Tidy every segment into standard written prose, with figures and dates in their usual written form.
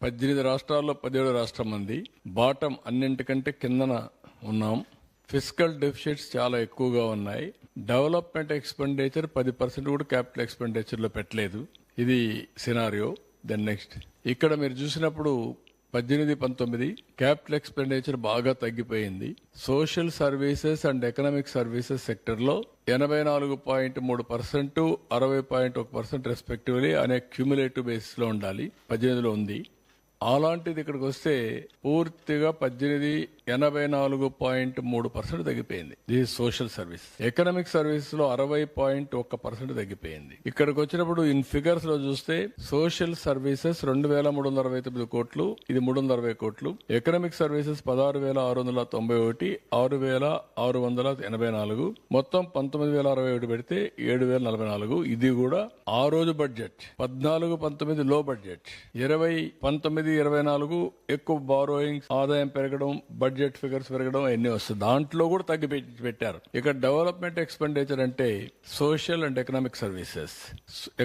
18 రాష్ట్రాల్లో 17 రాష్ట్రం మంది బాటం అన్నింటికంటే కిందన ఉన్నాం. ఫిజికల్ డెఫిసిట్స్ చాలా ఎక్కువగా ఉన్నాయి. డెవలప్మెంట్ ఎక్స్పెండిచర్ 10% కూడా క్యాపిటల్ ఎక్స్పెండిచర్ లో పెట్టలేదు. ఇది సినారియో. దెన్ నెక్స్ట్ ఇక్కడ మీరు చూసినప్పుడు 18-19 క్యాపిటల్ ఎక్స్పెండిచర్ బాగా తగ్గిపోయింది. Social services and economic services sector లో 84.3%, 60.1% రెస్పెక్టివ్లీ అనే క్యూములేటివ్ బేసిస్ లో ఉండాలి. 18లో ఉంది. అలాంటిది ఇక్కడికి వస్తే పూర్తిగా 84.3% తగ్గిపోయింది. This social service. Economic service లో 60.1% తగ్గిపోయింది. ఇక్కడికి వచ్చినప్పుడు ఇన్ ఫిగర్స్ లో చూస్తే సోషల్ సర్వీసెస్ 2,369 కోట్లు, ఇది 360 కోట్లు. ఎకనామిక్ సర్వీసెస్ 16,691, 6,684, మొత్తం 19,061 పెడితే 7,044. ఇది కూడా ఆ రోజు బడ్జెట్. 14-19 లో బడ్జెట్, 20-19-24 ఎక్కువ బారోయింగ్స్, ఆదాయం పెరగడం, బడ్జెట్ ఫిగర్స్ పెరగడం అన్ని వస్తుంది. దాంట్లో కూడా తగ్గి పెట్టారు. ఇక డెవలప్మెంట్ ఎక్స్పెండిచర్ అంటే social and economic services.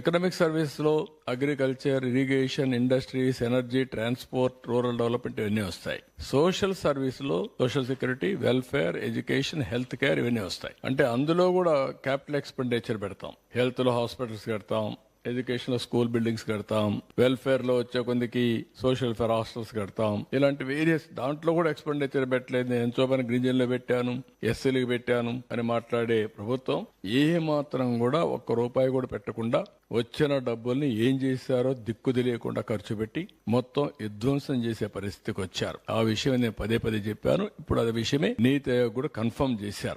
Economic service లో agriculture, irrigation, industries, energy, transport, rural development ఇవన్నీ వస్తాయి. సోషల్ సర్వీస్ లో social security, welfare, education, health care ఇవన్నీ వస్తాయి. అంటే అందులో కూడా క్యాపిటల్ ఎక్స్పెండిచర్ పెడతాం. హెల్త్ లో హాస్పిటల్స్ కడతాం, ఎడ్యుకేషన్ లో స్కూల్ బిల్డింగ్స్ కడతాం, వెల్ఫేర్ లో వచ్చే కొందికి సోషల్ వెల్ఫేర్ హాస్టల్స్ కడతాం. ఇలాంటి వేరియస్ దాంట్లో కూడా ఎక్స్పెండిచర్ పెట్టలేదు. నేను ఎంతో పని గిరిజనులు పెట్టాను, ఎస్సీలకు పెట్టాను అని మాట్లాడే ప్రభుత్వం ఏ మాత్రం కూడా ఒక్క రూపాయి కూడా పెట్టకుండా వచ్చిన డబ్బుల్ని ఏం చేశారో దిక్కు తెలియకుండా ఖర్చు పెట్టి మొత్తం విధ్వంసం చేసే పరిస్థితికి వచ్చారు. ఆ విషయం నేను పదే చెప్పాను. ఇప్పుడు అదే విషయమే నీతి ఆయోగ్ కూడా కన్ఫర్మ్ చేశారు.